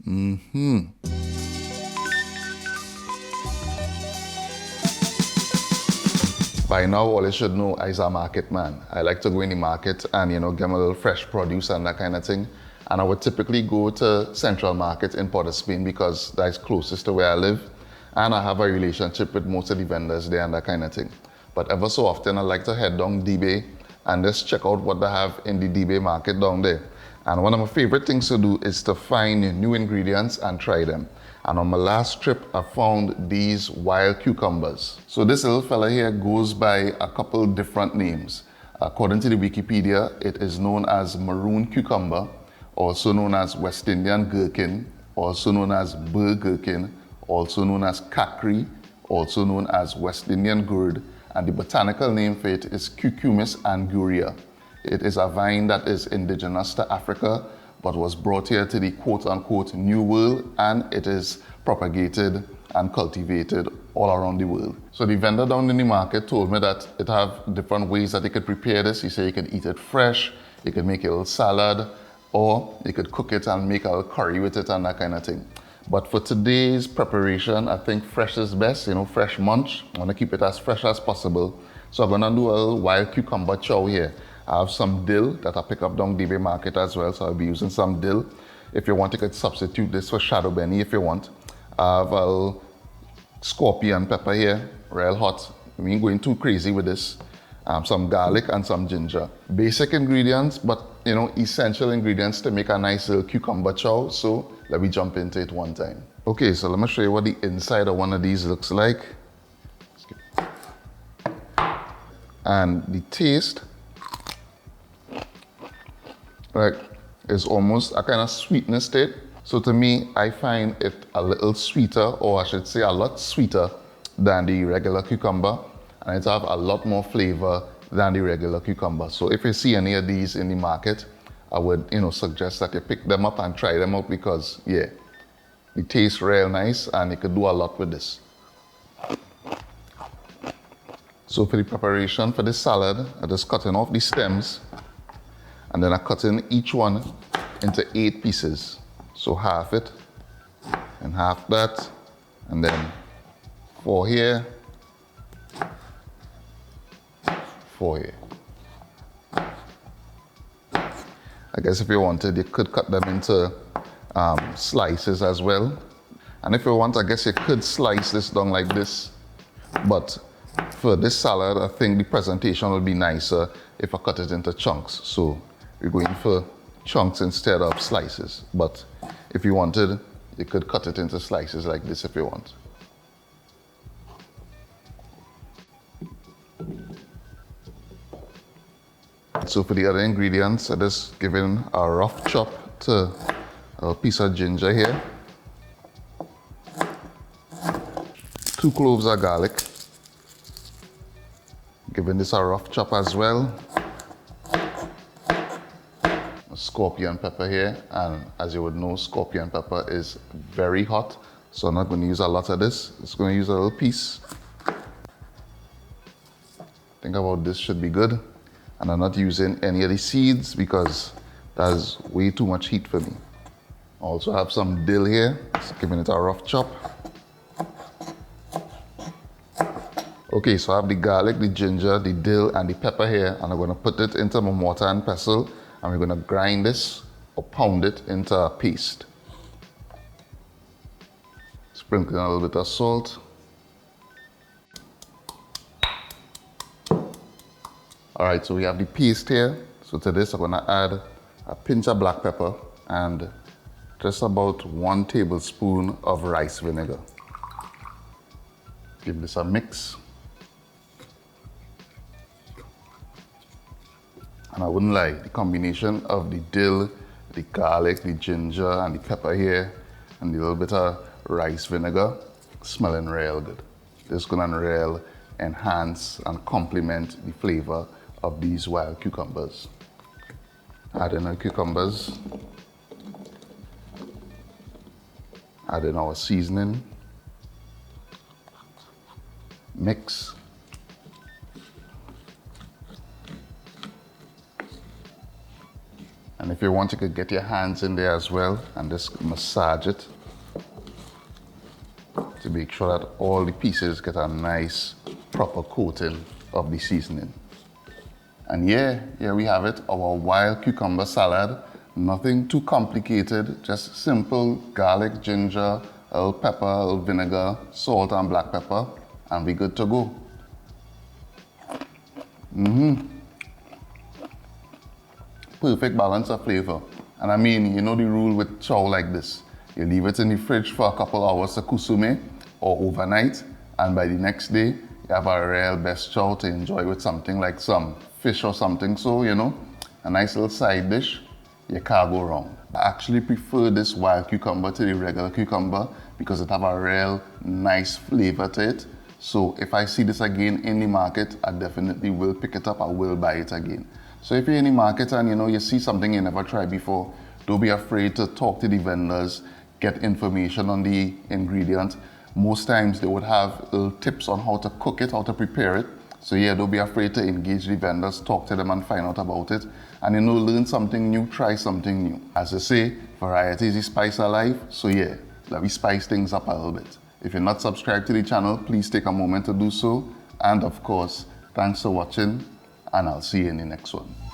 By now, all you should know, I'm a market man. I like to go in the market and, get my little fresh produce and that kind of thing. And I would typically go to Central Market in Port of Spain because that's closest to where I live. And I have a relationship with most of the vendors there and that kind of thing. But ever so often, I like to head down D-Bay and just check out what they have in the D-Bay market down there. And one of my favorite things to do is to find new ingredients and try them. And on my last trip, I found these wild cucumbers. So this little fella here goes by a couple different names. According to the Wikipedia, it is known as maroon cucumber, also known as West Indian gherkin, also known as burr gherkin, also known as cackrey, also known as West Indian gourd, and the botanical name for it is Cucumis anguria. It is a vine that is indigenous to Africa, but was brought here to the quote-unquote New World, and it is propagated and cultivated all around the world. So the vendor down in the market told me that it have different ways that you could prepare this. He said you could eat it fresh, you could make a little salad, or you could cook it and make a little curry with it and that kind of thing. But for today's preparation, I think fresh is best, fresh munch. I want to keep it as fresh as possible. So I'm gonna do a little wild cucumber chow here. I have some dill that I pick up down D-Bay market as well, so I'll be using some dill. If you want, you could substitute this for shadow benny if you want. I have a little scorpion pepper here, real hot. We ain't going too crazy with this. Some garlic and some ginger. Basic ingredients, but essential ingredients to make a nice little cucumber chow. So let me jump into it one time. Okay, so let me show you what the inside of one of these looks like. And the taste, is almost a kind of sweetness to it. So to me, I find it a little sweeter, or I should say a lot sweeter than the regular cucumber. And it have a lot more flavor than the regular cucumber. So if you see any of these in the market, I would suggest that you pick them up and try them out because it tastes real nice and you could do a lot with this. So for the preparation for this salad, I'm just cutting off the stems and then I'm cutting each one into 8 pieces. So half it and half that, and then 4 here, 4 here. I guess if you wanted, you could cut them into slices as well. And if you want, I guess you could slice this down like this. But for this salad, I think the presentation will be nicer if I cut it into chunks. So we're going for chunks instead of slices. But if you wanted, you could cut it into slices like this if you want. So for the other ingredients, I'm just giving a rough chop to a piece of ginger here, 2 cloves of garlic, giving this a rough chop as well, a scorpion pepper here, and as you would know, scorpion pepper is very hot, so I'm not going to use a lot of this. Just going to use a little piece. Think about this should be good. And I'm not using any of the seeds because that's way too much heat for me. I also have some dill here, just giving it a rough chop. Okay, so I have the garlic, the ginger, the dill, and the pepper here, and I'm going to put it into my mortar and pestle, and we're going to grind this or pound it into a paste. Sprinkling a little bit of salt. All right, so we have the paste here. So to this, I'm gonna add a pinch of black pepper and just about 1 tablespoon of rice vinegar. Give this a mix. And I wouldn't lie, the combination of the dill, the garlic, the ginger, and the pepper here, and the little bit of rice vinegar, smelling real good. This is gonna real enhance and complement the flavor of these wild cucumbers. Add in our cucumbers, add in our seasoning, mix, and And if you want, you could get your hands in there as well and just massage it to make sure that all the pieces get a nice proper coating of the seasoning. And yeah, here we have it, our wild cucumber salad. Nothing too complicated, just simple garlic, ginger, a little pepper, a little vinegar, salt and black pepper, and we're good to go. Perfect balance of flavor. And I mean, you know the rule with chow like this. You leave it in the fridge for a couple hours to consume or overnight, and by the next day, you have a real best chow to enjoy with something like some fish or something. So, you know, a nice little side dish, you can't go wrong. I actually prefer this wild cucumber to the regular cucumber because it have a real nice flavor to it. So if I see this again in the market, I definitely will pick it up, I will buy it again. So if you're in the market and you know you see something you never tried before, don't be afraid to talk to the vendors, get information on the ingredient. Most times they would have little tips on how to cook it, how to prepare it. So yeah, don't be afraid to engage the vendors, talk to them and find out about it. And you know, learn something new, try something new. As I say, variety is the spice of life. So yeah, let me spice things up a little bit. If you're not subscribed to the channel, please take a moment to do so. And of course, thanks for watching, and I'll see you in the next one.